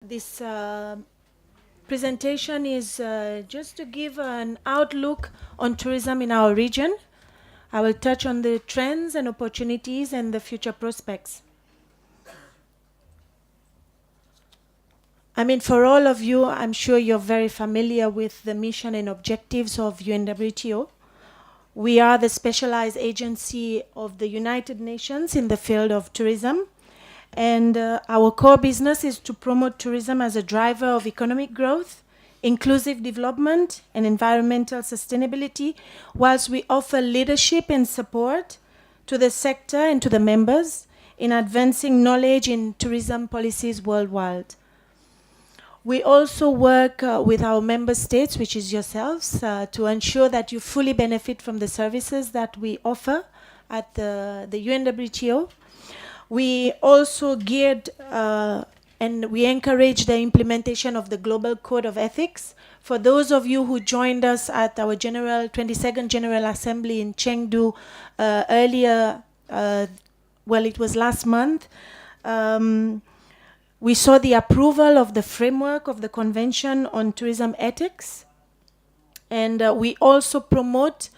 This presentation is just to give an outlook on tourism in our region. I will touch on the trends and opportunities and the future prospects. I mean, for all of you, I'm sure you're very familiar with the mission and objectives of UNWTO. We are the specialized agency of the United Nations in the field of tourism. And our core business is to promote tourism as a driver of economic growth, inclusive development, and environmental sustainability, whilst we offer leadership and support to the sector and to the members in advancing knowledge in tourism policies worldwide. We also work with our member states, which is yourselves, to ensure that you fully benefit from the services that we offer at the UNWTO. We also geared and we encourage the implementation of the Global Code of Ethics. For those of you who joined us at our 22nd General Assembly in Chengdu earlier, well, it was last month, we saw the approval of the framework of the Convention on Tourism Ethics. And we also promote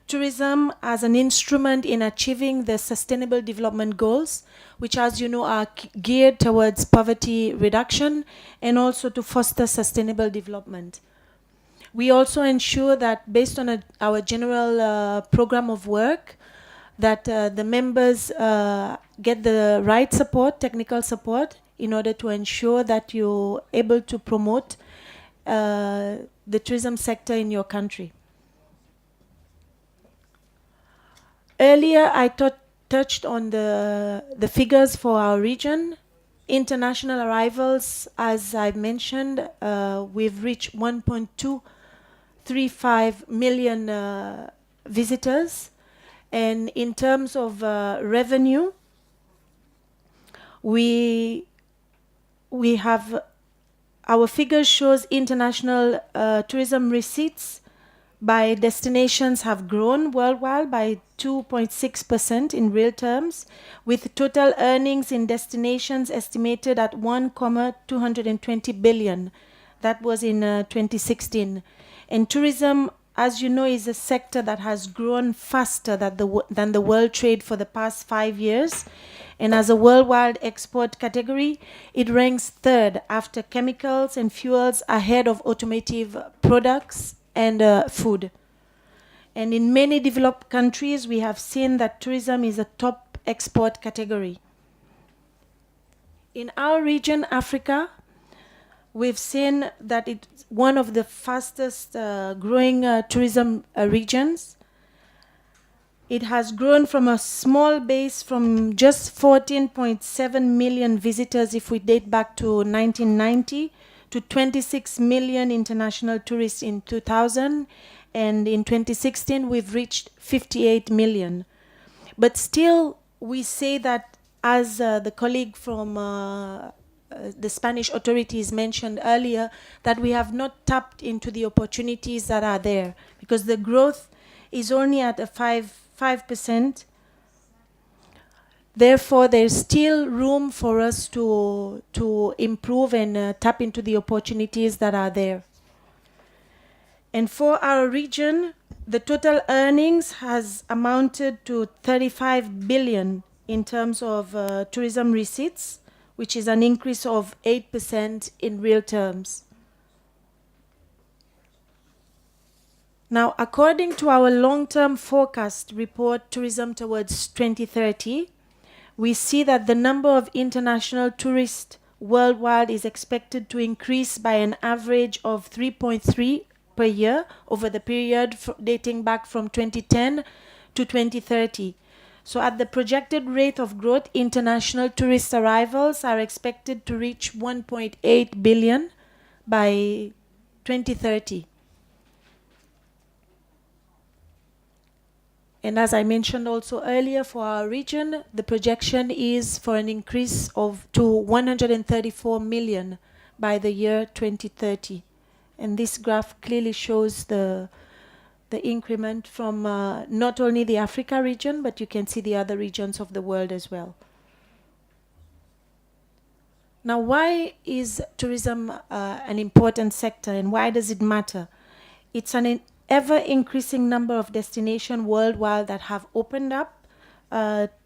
tourism as an instrument in achieving the Sustainable Development Goals, which, as you know, are geared towards poverty reduction and also to foster sustainable development. We also ensure that based on our general program of work, that the members get the right support, technical support, in order to ensure that you're able to promote the tourism sector in your country. Earlier, I touched on the figures for our region. International arrivals, as I mentioned, we've reached 1.235 million visitors. And in terms of revenue, we have, our figures shows international tourism receipts by destinations have grown worldwide by 2.6% in real terms, with total earnings in destinations estimated at 1,220 billion. That was in 2016. And tourism, as you know, is a sector that has grown faster than the world trade for the past 5 years. And as a worldwide export category, it ranks third after chemicals and fuels, ahead of automotive products and food. And in many developed countries, we have seen that tourism is a top export category. In our region, Africa, we've seen that it's one of the fastest growing tourism regions. It has grown from a small base from just 14.7 million visitors if we date back to 1990 to 26 million international tourists in 2000, and in 2016 we've reached 58 million. But still, we say that, as the colleague from the Spanish authorities mentioned earlier, that we have not tapped into the opportunities that are there, because the growth is only at a 5%. Therefore, there's still room for us to improve and tap into the opportunities that are there. And for our region, the total earnings has amounted to 35 billion in terms of tourism receipts, which is an increase of 8% in real terms. Now, according to our long-term forecast report, Tourism Towards 2030, we see that the number of international tourists worldwide is expected to increase by an average of 3.3 per year over the period dating back from 2010 to 2030. So at the projected rate of growth, international tourist arrivals are expected to reach 1.8 billion by 2030. And as I mentioned also earlier, for our region, the projection is for an increase to 134 million by the year 2030. And this graph clearly shows the increment from not only the Africa region, but you can see the other regions of the world as well. Now, why is tourism an important sector, and why does it matter? It's an ever-increasing number of destinations worldwide that have opened up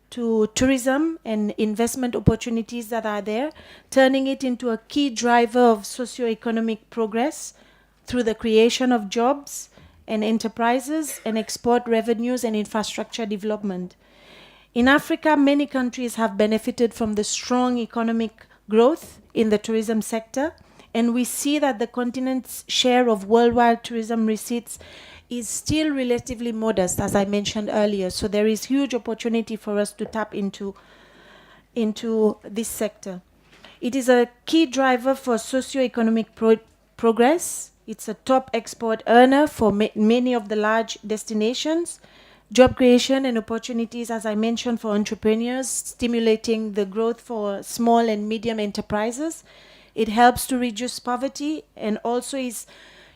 to tourism and investment opportunities that are there, turning it into a key driver of socio-economic progress through the creation of jobs and enterprises and export revenues and infrastructure development. In Africa, many countries have benefited from the strong economic growth in the tourism sector, and we see that the continent's share of worldwide tourism receipts is still relatively modest, as I mentioned earlier. So there is huge opportunity for us to tap into this sector. It is a key driver for socio-economic progress. It's a top export earner for many of the large destinations. Job creation and opportunities, as I mentioned, for entrepreneurs, stimulating the growth for small and medium enterprises. It helps to reduce poverty and also is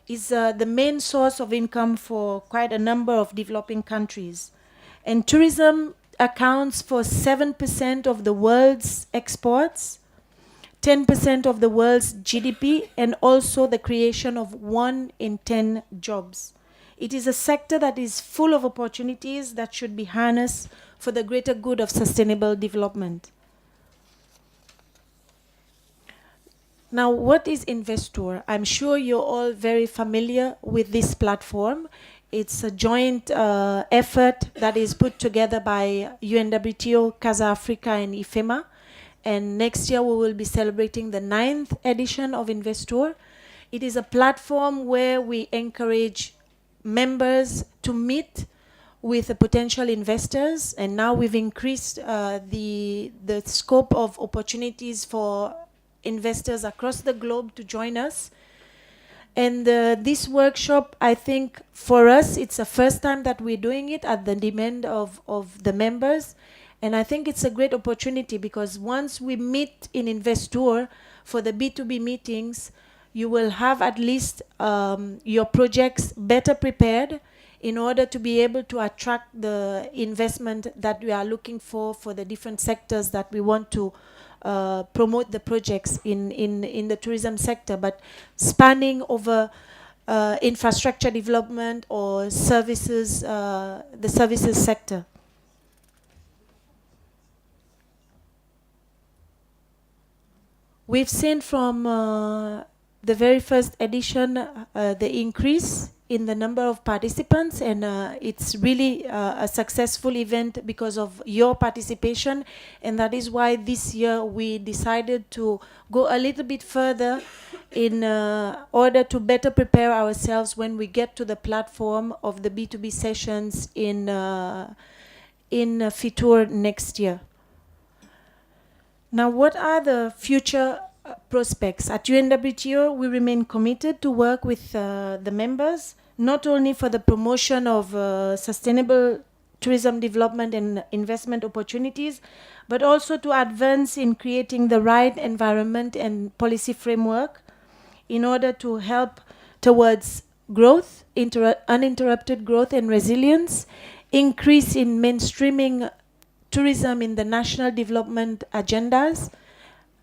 the main source of income for quite a number of developing countries. And tourism accounts for 7% of the world's exports, 10% of the world's GDP, and also the creation of 1 in 10 jobs. It is a sector that is full of opportunities that should be harnessed for the greater good of sustainable development. Now, what is Investor? I'm sure you're all very familiar with this platform. It's a joint effort that is put together by UNWTO, Casa Africa, and IFEMA. And next year we will be celebrating the 9th edition of Investor. It is a platform where we encourage members to meet with the potential investors, and now we've increased the scope of opportunities for investors across the globe to join us. And this workshop, I think for us, it's the first time that we're doing it at the demand of the members. And I think it's a great opportunity because once we meet in Investor for the B2B meetings, you will have at least your projects better prepared in order to be able to attract the investment that we are looking for the different sectors that we want to promote the projects in the tourism sector, but spanning over infrastructure development or services, the services sector. We've seen from the very first edition the increase in the number of participants, and it's really a successful event because of your participation, and that is why this year we decided to go a little bit further in order to better prepare ourselves when we get to the platform of the B2B sessions in Fitur next year. Now, what are the future prospects? At UNWTO, we remain committed to work with the members, not only for the promotion of sustainable tourism development and investment opportunities, but also to advance in creating the right environment and policy framework in order to help towards growth, uninterrupted growth and resilience, increase in mainstreaming tourism in the national development agendas.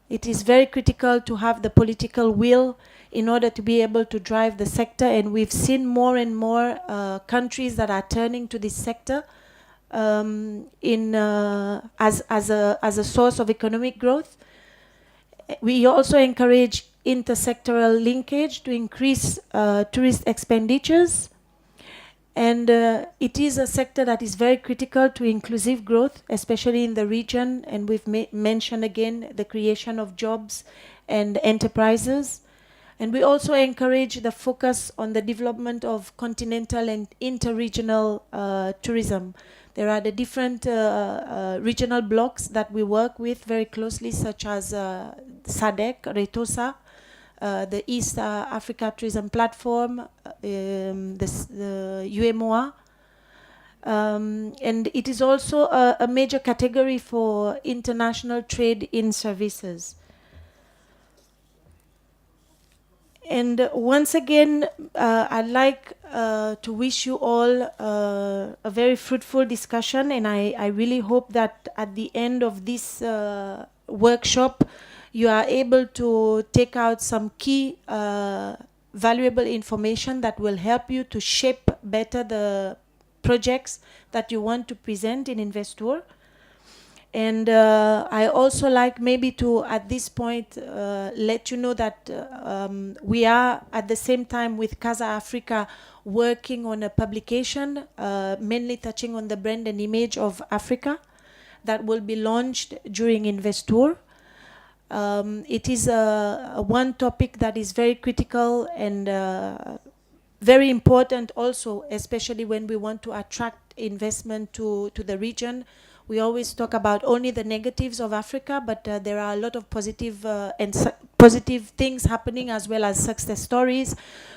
It is very critical to have the political will in order to be able to drive the sector, and we've seen more and more countries that are turning to this sector as a source of economic growth. We also encourage intersectoral linkage to increase tourist expenditures. And it is a sector that is very critical to inclusive growth, especially in the region. And we've mentioned again the creation of jobs and enterprises. And we also encourage the focus on the development of continental and interregional tourism. There are the different regional blocks that we work with very closely, such as SADC, RETOSA, the East Africa Tourism Platform, the UMOA. And it is also a major category for international trade in services. And once again, I'd like to wish you all a very fruitful discussion, and I really hope that at the end of this workshop, you are able to take out some key valuable information that will help you to shape better the projects that you want to present in Investor. And I also like maybe to, at this point, let you know that we are at the same time with Casa Africa working on a publication mainly touching on the brand and image of Africa that will be launched during Investor. It is one topic that is very critical and very important also, especially when we want to attract investment to the region. We always talk about only the negatives of Africa, but there are a lot of positive positive things happening as well as success stories.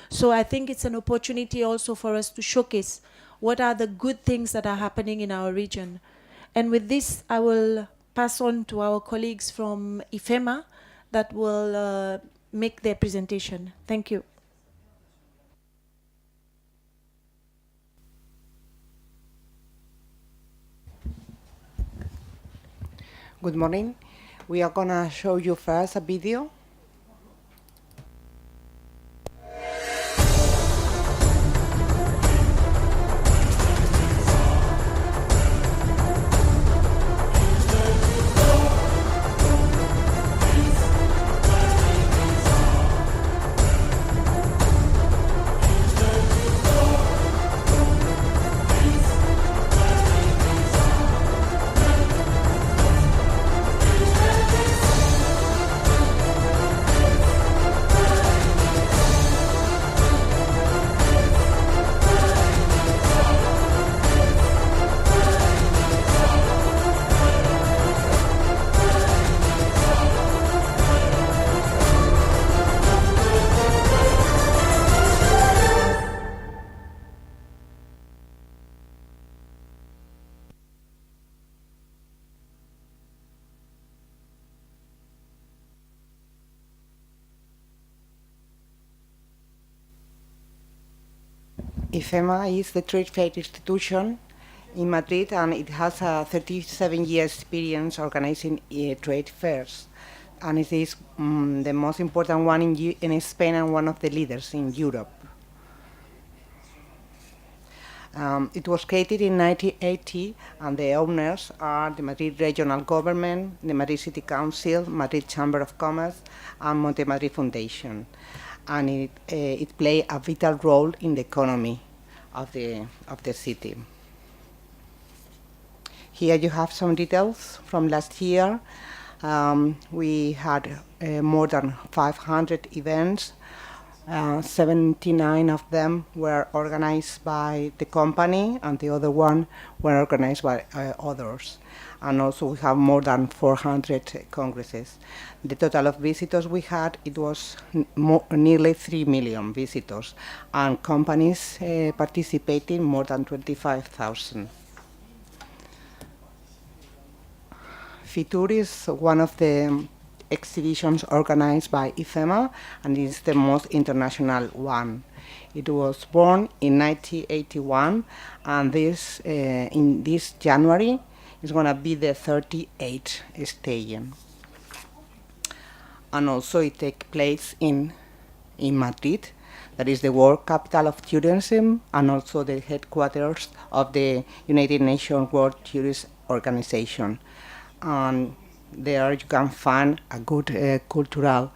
So I think it's an opportunity also for us to showcase what are the good things that are happening in our region. And with this, I will pass on to our colleagues from IFEMA that will make their presentation. Thank you. Good morning. We are gonna show you first a video. IFEMA is the trade fair institution in Madrid, and it has a 37-year experience organizing trade fairs. And it is the most important one in Spain and one of the leaders in Europe. It was created in 1980, and the owners are the Madrid Regional Government, the Madrid City Council, Madrid Chamber of Commerce, and Monte Madrid Foundation. And it plays a vital role in the economy of the city. Here you have some details from last year. We had more than 500 events. 79 of them were organized by the company, and the other one were organized by others. And also we have more than 400 congresses. The total of visitors we had, it was nearly 3 million visitors, and companies participating more than 25,000. Fitur is one of the exhibitions organized by IFEMA, and it's the most international one. It was born in 1981, and this in this January is going to be the 38th stadium. And also it takes place in Madrid, that is the world capital of tourism, and also the headquarters of the United Nations World Tourist Organization. And there you can find a good cultural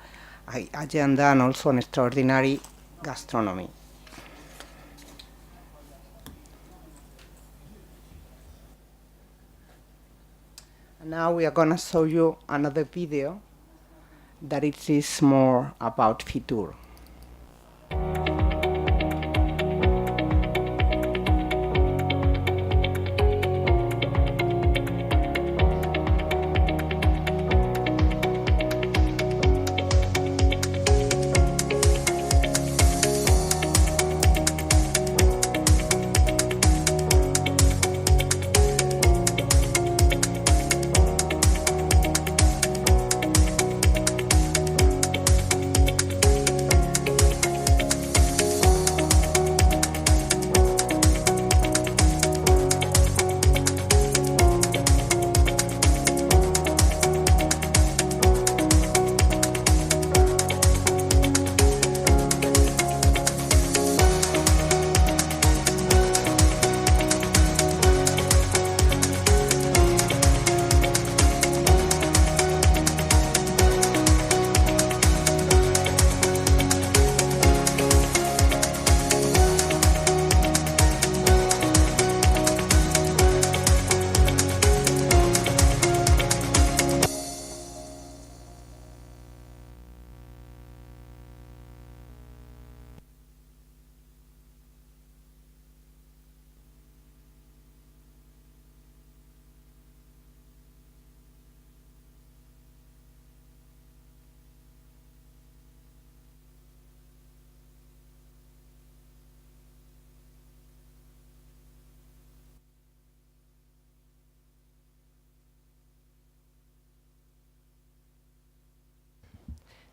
agenda and also an extraordinary gastronomy. And now we are going to show you another video that it is more about Fitur.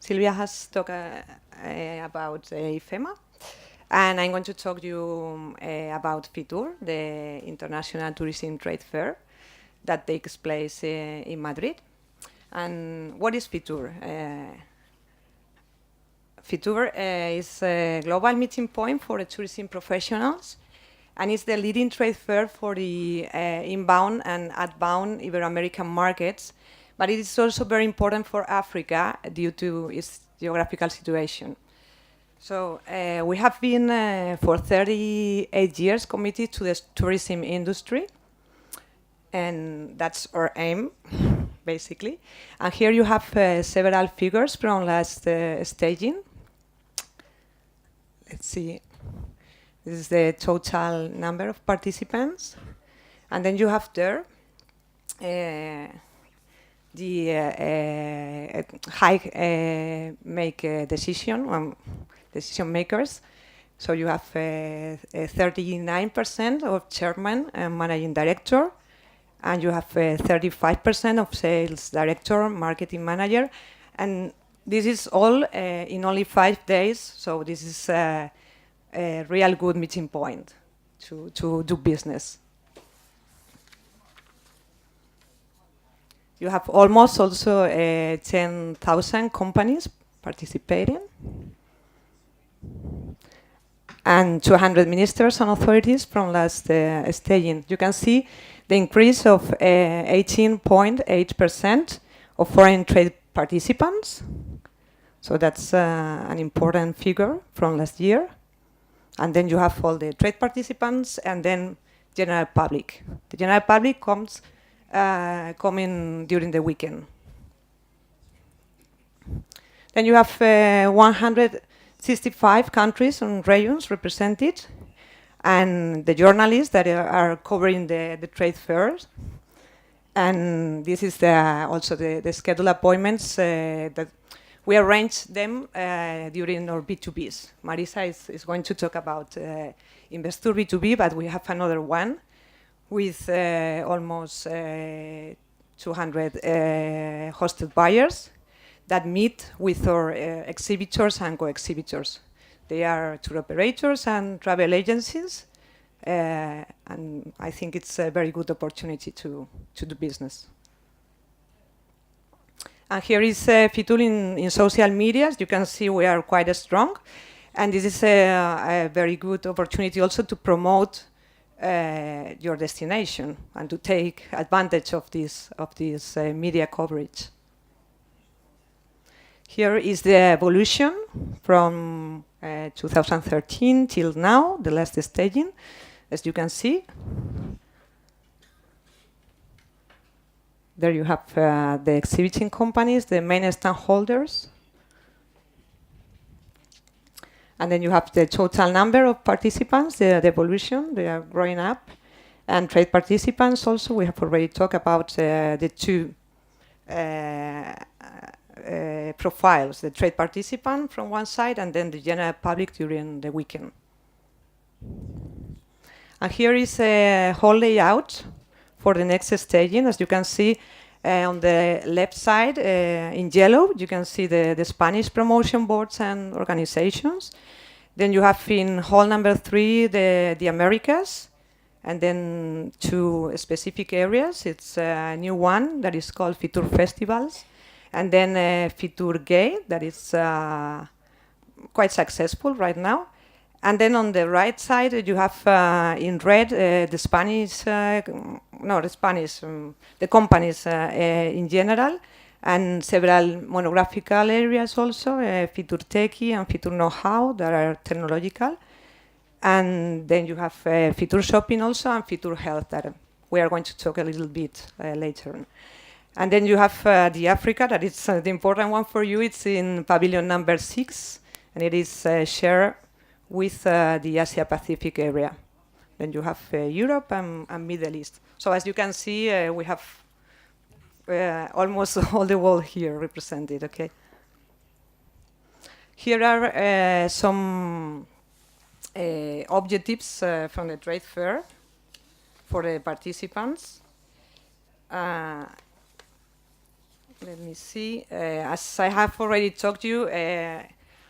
Silvia has talked about IFEMA, and I'm going to talk to you about FITUR, the International Tourism Trade Fair that takes place in Madrid. And what is FITUR? FITUR is a global meeting point for the tourism professionals, and it's the leading trade fair for the inbound and outbound Ibero-American markets, but it is also very important for Africa due to its geographical situation. So we have been for 38 years committed to the tourism industry, and that's our aim, basically. And here you have several figures from last staging. Let's see. This is the total number of participants. And then you have there the decision makers. So you have 39% of chairman and managing director, and you have 35% of sales director, marketing manager, and this is all in only 5 days. So this is a real good meeting point to do business. You have almost also 10,000 companies participating, and 200 ministers and authorities from last staging. You can see the increase of 18.8% of foreign trade participants. So that's an important figure from last year. And then you have all the trade participants and then general public. The general public comes coming during the weekend. Then you have 165 countries and regions represented, and the journalists that are covering the trade fairs. And this is also the scheduled appointments that we arrange them during our B2Bs. Marisa is going to talk about Investor B2B, but we have another one with almost 200 hosted buyers that meet with our exhibitors and co-exhibitors. They are tour operators and travel agencies, and I think it's a very good opportunity to do business. And here is FITUR in social media. As you can see, we are quite strong, and this is a very good opportunity also to promote your destination and to take advantage of this media coverage. Here is the evolution from 2013 till now, the last staging, as you can see. There you have the exhibiting companies, the main stakeholders. And then you have the total number of participants, the evolution, they are growing up. And trade participants also, we have already talked about the two profiles, the trade participant from one side and then the general public during the weekend. And here is a whole layout for the next staging. As you can see on the left side in yellow, you can see the Spanish promotion boards and organizations. Then you have in hall number 3 the Americas, and then 2 specific areas. It's a new one that is called FITUR Festivals, and then FITUR Gay that is quite successful right now. And then on the right side you have in red the Spanish, the companies in general, and several monographical areas also, FITUR Techie and FITUR Know-how that are technological. And then you have FITUR Shopping also and FITUR Health that we are going to talk a little bit later. And then you have the Africa, that is the important one for you. It's in pavilion number 6, and it is shared with the Asia Pacific area. Then you have Europe and Middle East. So as you can see, we have almost all the world here represented, okay? Here are some objectives from the trade fair for the participants. Let me see. As I have already talked to you,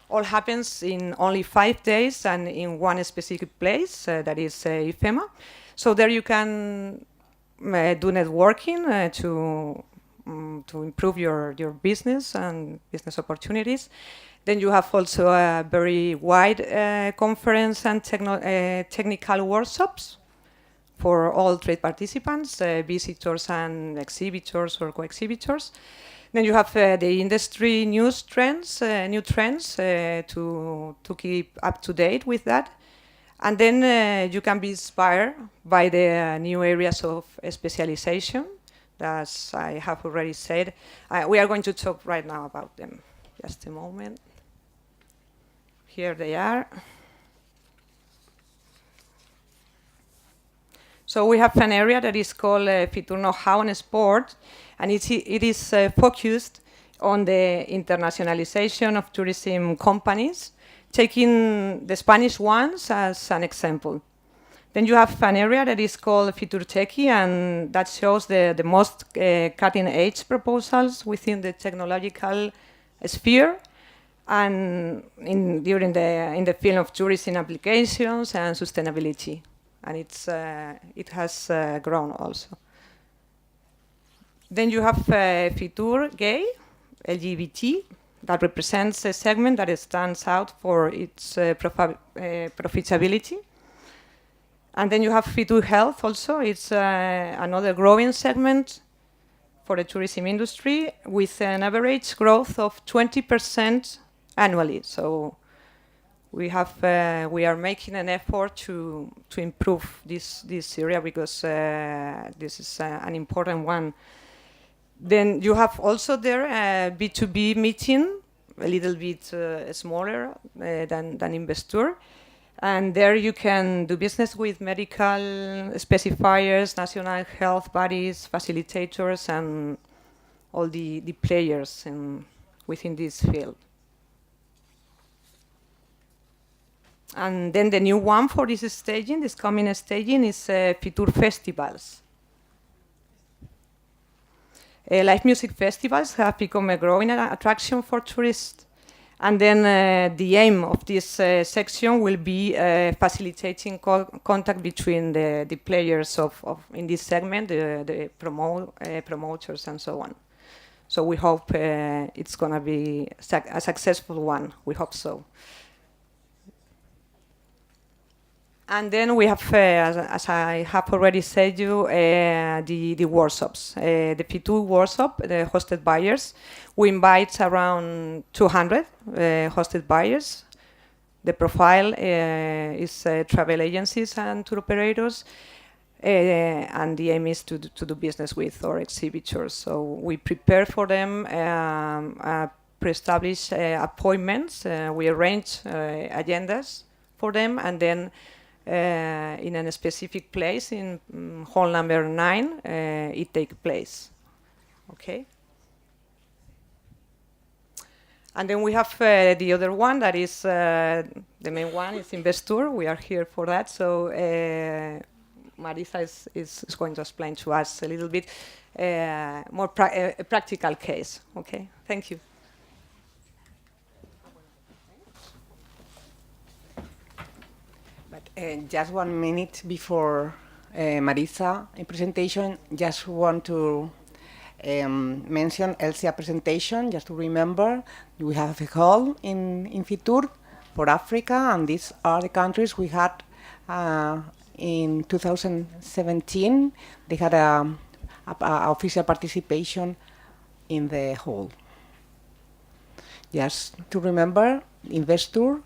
all happens in only 5 days and in one specific place, that is IFEMA. So there you can do networking to improve your business and business opportunities. Then you have also a very wide conference and technical workshops for all trade participants, visitors and exhibitors or co-exhibitors. Then you have the industry news trends, new trends to keep up to date with that. And then you can be inspired by the new areas of specialization. As I have already said, we are going to talk right now about them. Just a moment. Here they are. So we have an area that is called Fitur Know-how and Sport, and it is focused on the internationalization of tourism companies, taking the Spanish ones as an example. Then you have an area that is called Fitur Techie, and that shows the most cutting-edge proposals within the technological sphere, and in the field of tourism applications and sustainability. And it has grown also. Then you have Fitur Gay, LGBT, that represents a segment that stands out for its profitability. And then you have Fitur Health also. It's another growing segment for the tourism industry with an average growth of 20% annually. So we are making an effort to improve this area because this is an important one. Then you have also there a B2B meeting, a little bit smaller than Investor. And there you can do business with medical specifiers, national health bodies, facilitators, and all the players within this field. And then the new one for this staging, this coming staging, is Fitur Festivals. Live music festivals have become a growing attraction for tourists. And then the aim of this section will be facilitating contact between the players in this segment, the promoters and so on. So we hope it's going to be a successful one. We hope so. And then we have, as I have already said you, the workshops. The Fitur workshop, the hosted buyers, we invite around 200 hosted buyers. The profile is travel agencies and tour operators, and the aim is to do business with our exhibitors. So we prepare for them pre-established appointments. We arrange agendas for them, and then in a specific place in hall number 9, it takes place. Okay. And then we have the other one that is the main one is Investor. We are here for that. So Marisa is going to explain to us a little bit more a practical case. Okay. Thank you. Just 1 minute before Marisa presentation, just want to mention Elsia presentation, just to remember. We have a hall in Fitur for Africa, and these are the countries we had in 2017. They had a official participation in the hall. Just to remember, Investor.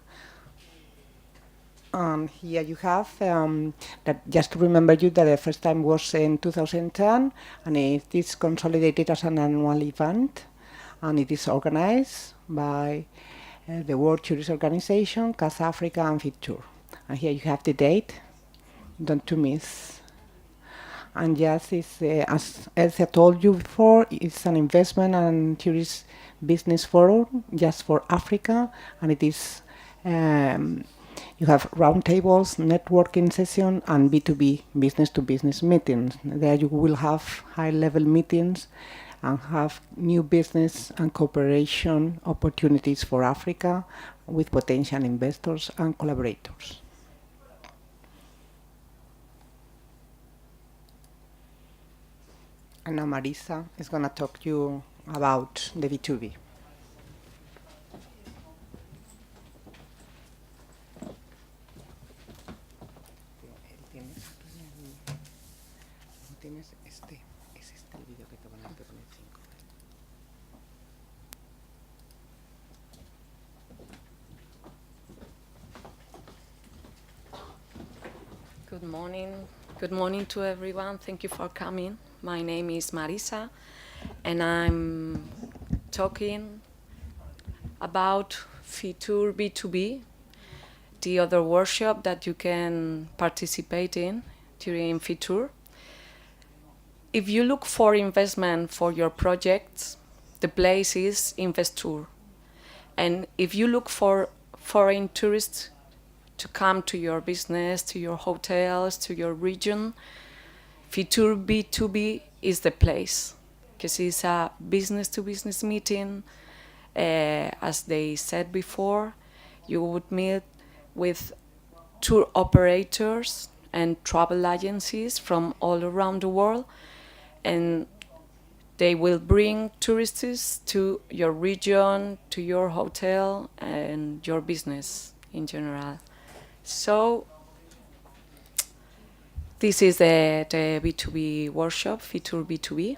Here you have that. Just to remember you that the first time was in 2010, and it is consolidated as an annual event, and it is organized by the World Tourist Organization, Casa, Africa, and Fitur. And here you have the date. Don't to miss. And yes, it's, as Elsa told you before, it's an investment and tourist business forum just for Africa, and it is. You have roundtables, networking session, and B2B, business-to-business meetings. There you will have high-level meetings and have new business and cooperation opportunities for Africa with potential investors and collaborators. And now Marisa is going to talk to you about the B2B. Good morning. Good morning to everyone. Thank you for coming. My name is Marisa, and I'm talking about Fitur B2B, the other workshop that you can participate in during Fitur. If you look for investment for your projects, the place is Investur. And if you look for foreign tourists to come to your business, to your hotels, to your region, Fitur B2B is the place, because it's a business-to-business meeting. As they said before, you would meet with tour operators and travel agencies from all around the world, and they will bring tourists to your region, to your hotel, and your business in general. So this is the B2B workshop, Fitur B2B.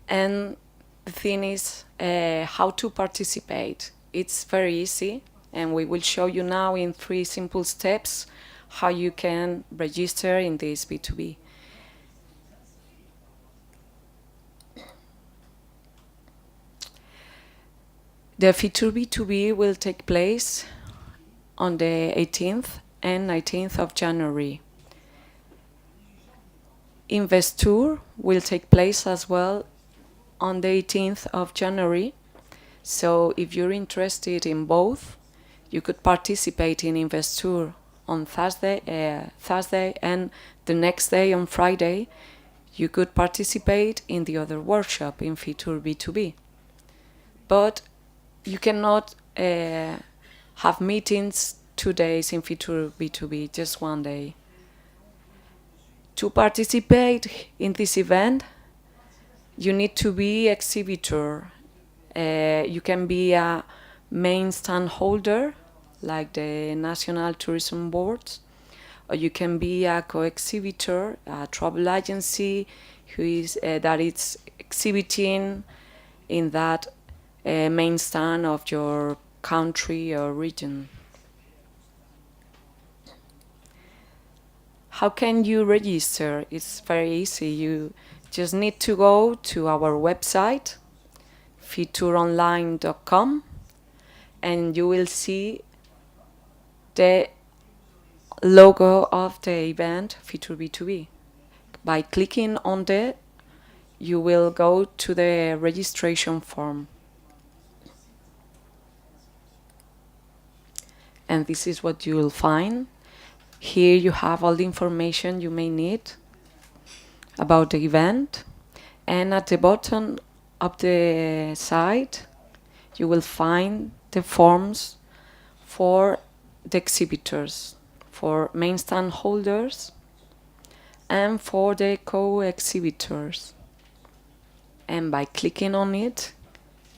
And the thing is how to participate. It's very easy, and we will show you now in 3 simple steps how you can register in this B2B. The Fitur B2B will take place on the 18th and 19th of January. Investur will take place as well on the 18th of January. So if you're interested in both, you could participate in Investur on Thursday, and the next day on Friday, you could participate in the other workshop in Fitur B2B. But you cannot have meetings 2 days in Fitur B2B, just 1 day. To participate in this event, you need to be exhibitor. You can be a main stand holder, like the National Tourism Board, or you can be a co-exhibitor, a travel agency who is that is exhibiting in that main stand of your country or region. How can you register? It's very easy. You just need to go to our website, fituronline.com, and you will see the logo of the event, Fitur B2B. By clicking on that, you will go to the registration form. And this is what you will find. Here you have all the information you may need about the event. And at the bottom of the site, you will find the forms for the exhibitors, for main stand holders, and for the co-exhibitors. And by clicking on it,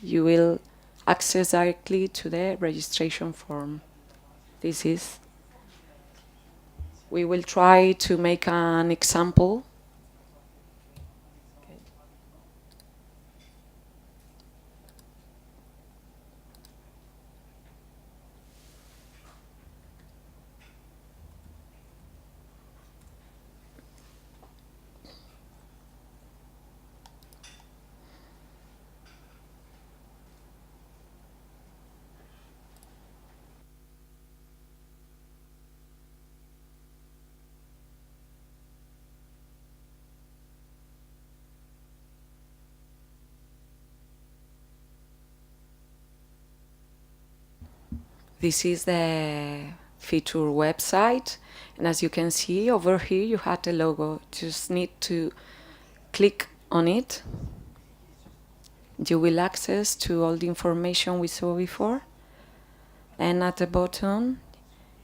you will access directly to the registration form. This is. We will try to make an example. This is the Fitur website, and as you can see over here, you have the logo. Just need to click on it, you will access to all the information we saw before. And at the bottom,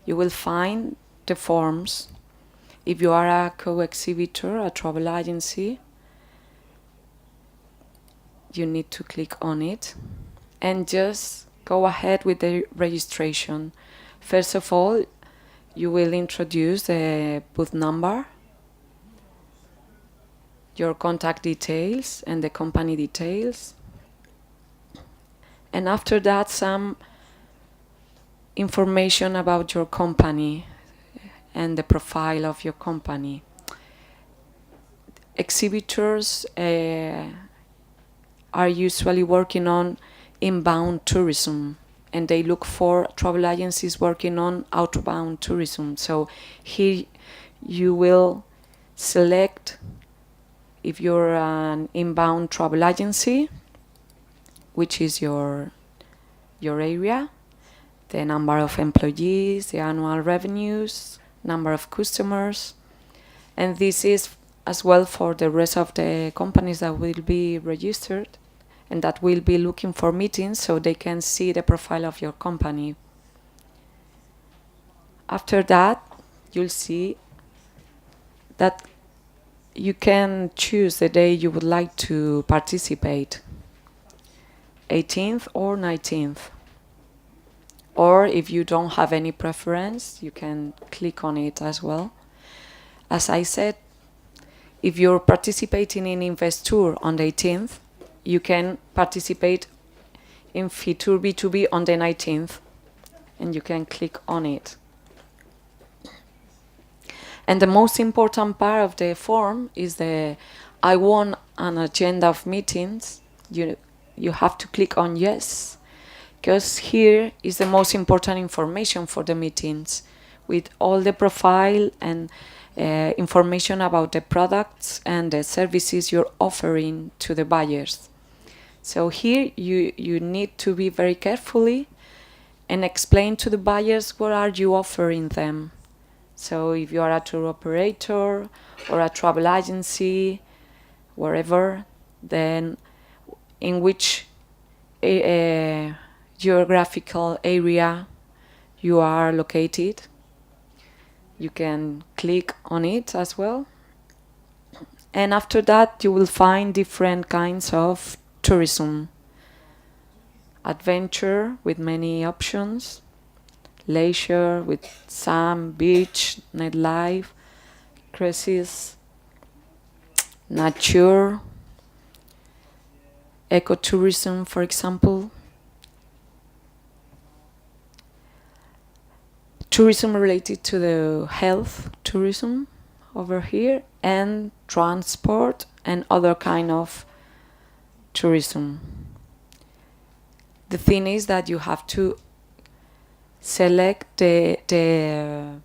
you will find the forms. If you are a co-exhibitor, a travel agency, you need to click on it and just go ahead with the registration. First of all, you will introduce the booth number, your contact details and the company details. And after that, some information about your company and the profile of your company. Exhibitors are usually working on inbound tourism, and they look for travel agencies working on outbound tourism. So here you will select, if you're an inbound travel agency, which is your area, the number of employees, the annual revenues, number of customers, and this is as well for the rest of the companies that will be registered and that will be looking for meetings, so they can see the profile of your company. After that, you'll see that you can choose the day you would like to participate, 18th or 19th. Or if you don't have any preference, you can click on it as well. As I said, if you're participating in Investour on the 18th, you can participate in Fitur B2B on the 19th, and you can click on it. And the most important part of the form is the I want an agenda of meetings. You have to click on yes, because here is the most important information for the meetings, with all the profile and information about the products and the services you're offering to the buyers. So here you need to be very carefully and explain to the buyers what are you offering them. So if you are a tour operator or a travel agency, wherever, then in which geographical area you are located, you can click on it as well. And after that, you will find different kinds of tourism. Adventure with many options, leisure with some beach, nightlife, cruises, nature, ecotourism, for example, tourism related to the health tourism over here, and transport and other kind of tourism. The thing is that you have to select the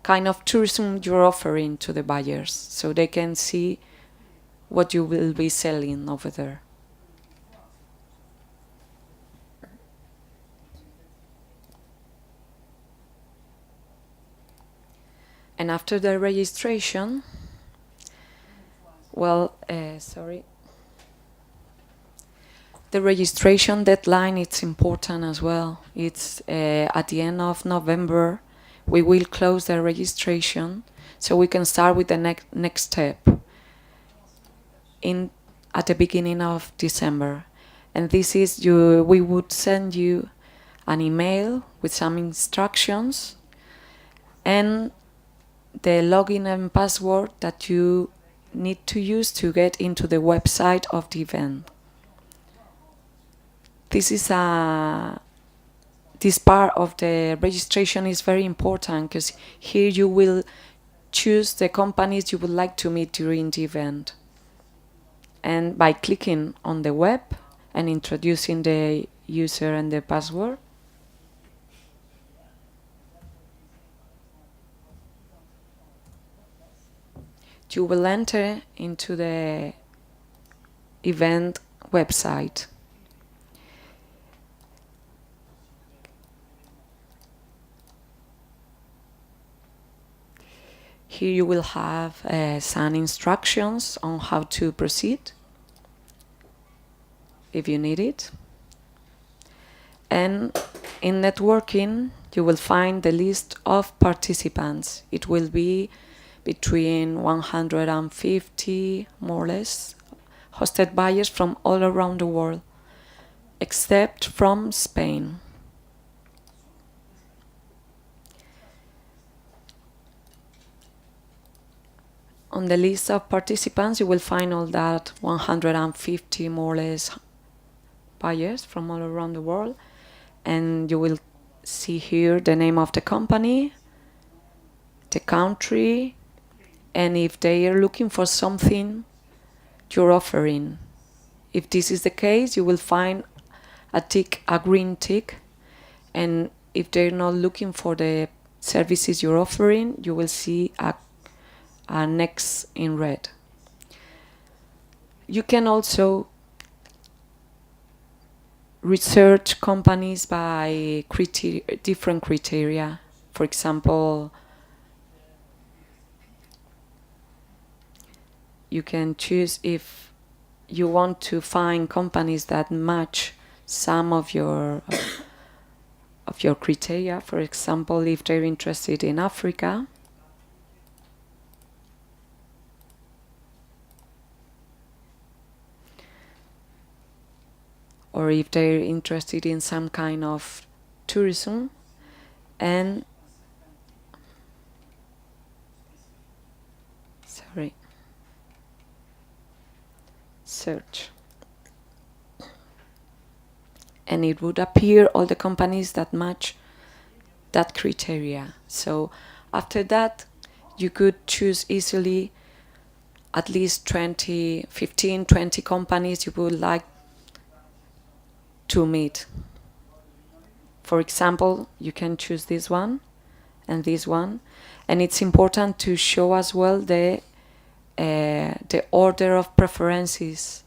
kind of tourism you're offering to the buyers, so they can see what you will be selling over there. And after the registration, the registration deadline, it's important as well. It's at the end of November. We will close the registration, so we can start with the next step at the beginning of December. And this is we would send you an email with some instructions and the login and password that you need to use to get into the website of the event. This part of the registration is very important, because here you will choose the companies you would like to meet during the event. And by clicking on the web and introducing the user and the password, you will enter into the event website. here you will have some instructions on how to proceed if you need it. And in networking, you will find the list of participants. It will be between 150, more or less, hosted buyers from all around the world, except from Spain. On the list of participants, you will find all that 150, more or less, buyers from all around the world. And you will see here the name of the company, the country, and if they are looking for something you're offering. If this is the case, you will find a green tick. And if they're not looking for the services you're offering, you will see a X in red. You can also research companies by different criteria. For example, you can choose if you want to find companies that match some of your criteria. For example, if they're interested in Africa, or if they're interested in some kind of tourism, and search. And it would appear all the companies that match that criteria. So after that, you could choose easily at least 20 companies you would like to meet. For example, you can choose this one and this one, and it's important to show as well the order of preferences.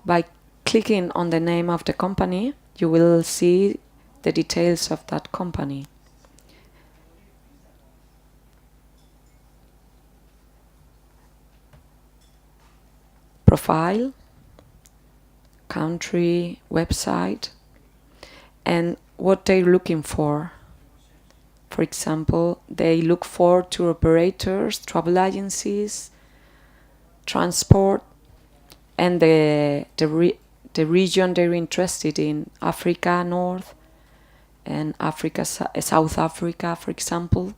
By clicking on the name of the company, you will see the details of that company. Profile, country, website, and what they're looking for. For example, they look for tour operators, travel agencies, transport, and the region they're interested in, Africa North and Africa, South Africa, for example.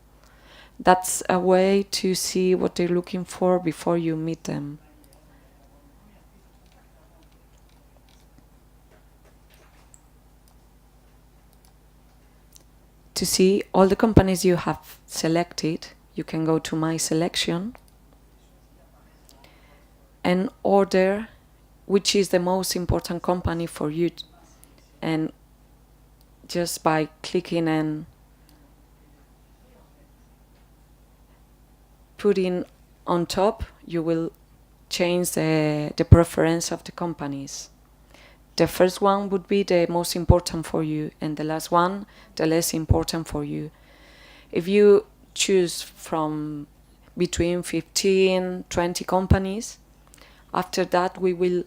That's a way to see what they're looking for before you meet them. To see all the companies you have selected, you can go to My Selection and order which is the most important company for you. And just by clicking and putting on top, you will change the preference of the companies. The first one would be the most important for you, and the last one, the less important for you. If you choose from between 15, 20 companies, after that we will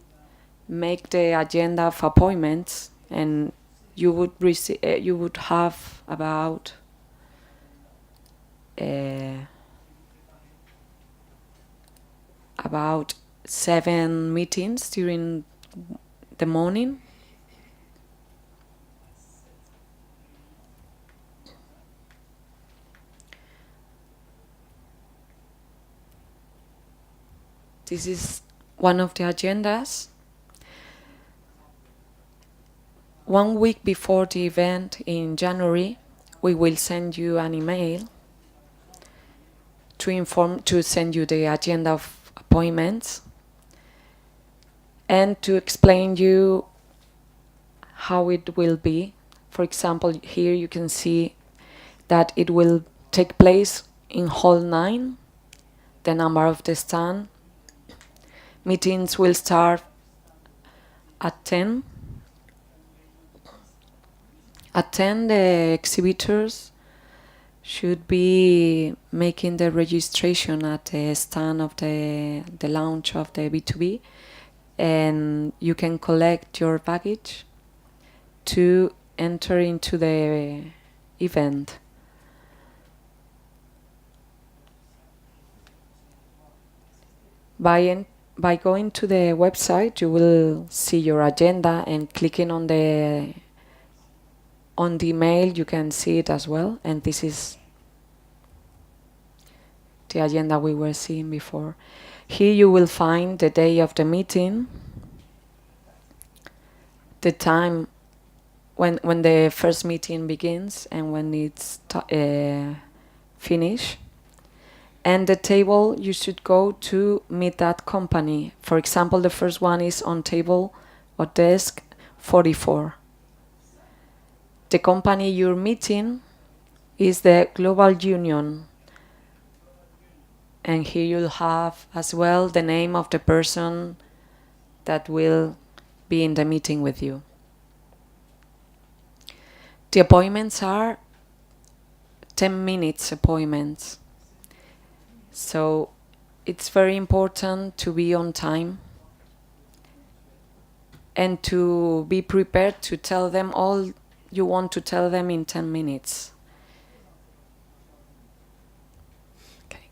make the agenda of appointments, and you would have about about 7 meetings during the morning. This is one of the agendas. 1 week before the event in January, we will send you an email to send you the agenda of appointments and to explain you how it will be. For example, here you can see that it will take place in Hall 9, the number of the stand. Meetings will start at 10. At 10, the exhibitors should be making the registration at the stand of the launch of the B2B, and you can collect your baggage to enter into the event. By going to the website, you will see your agenda, and clicking on the email, you can see it as well. And this is the agenda we were seeing before. Here you will find the day of the meeting, the time when the first meeting begins and when it's finished, and the table you should go to meet that company. For example, the first one is on table or desk 44. The company you're meeting is the Global Union, and here you'll have as well the name of the person that will be in the meeting with you. The appointments are 10 minutes appointments. So it's very important to be on time and to be prepared to tell them all you want to tell them in 10 minutes. Okay.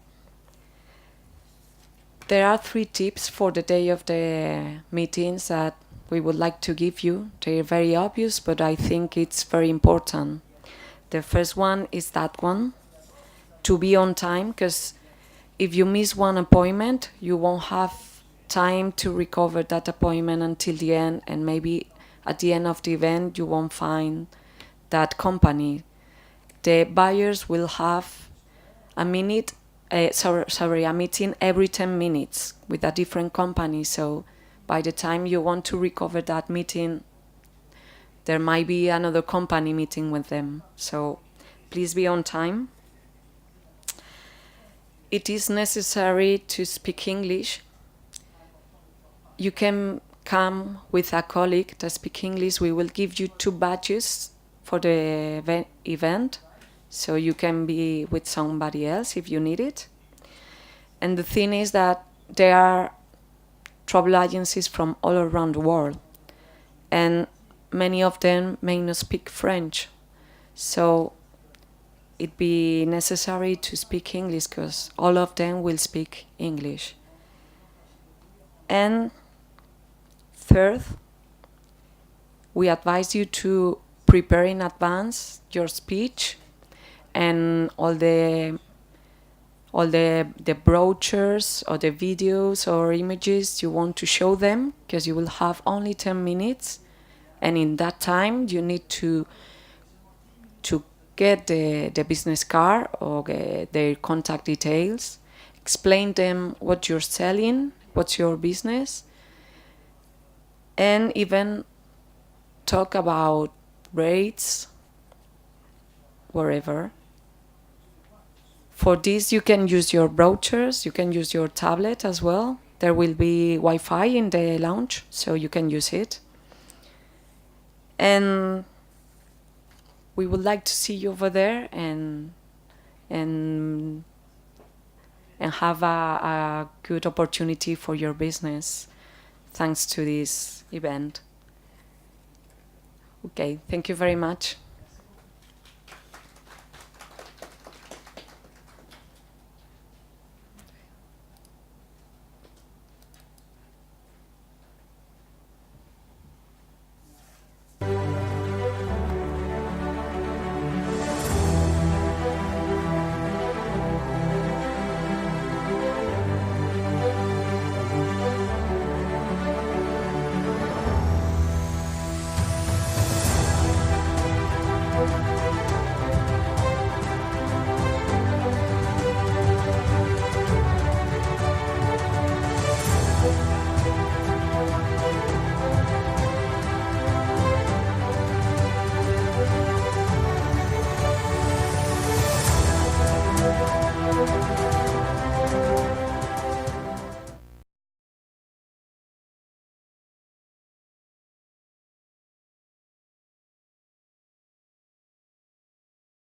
There are 3 tips for the day of the meetings that we would like to give you. They're very obvious, but I think it's very important. The first one is that one, to be on time, because if you miss one appointment, you won't have time to recover that appointment until the end, and maybe at the end of the event you won't find that company. The buyers will have a meeting every 10 minutes with a different company, so by the time you want to recover that meeting, there might be another company meeting with them. So please be on time. It is necessary to speak English. You can come with a colleague that speaks English. We will give you 2 badges for the event, so you can be with somebody else if you need it. And the thing is that there are travel agencies from all around the world, and many of them may not speak French. So it'd be necessary to speak English, because all of them will speak English. And third, we advise you to prepare in advance your speech and all the brochures or the videos or images you want to show them, because you will have only 10 minutes, and in that time you need to get the business card or their contact details, explain them what you're selling, what's your business, and even talk about rates, wherever. For this, you can use your brochures, you can use your tablet as well. There will be Wi-Fi in the lounge, so you can use it. And we would like to see you over there and have a good opportunity for your business thanks to this event. Okay, thank you very much.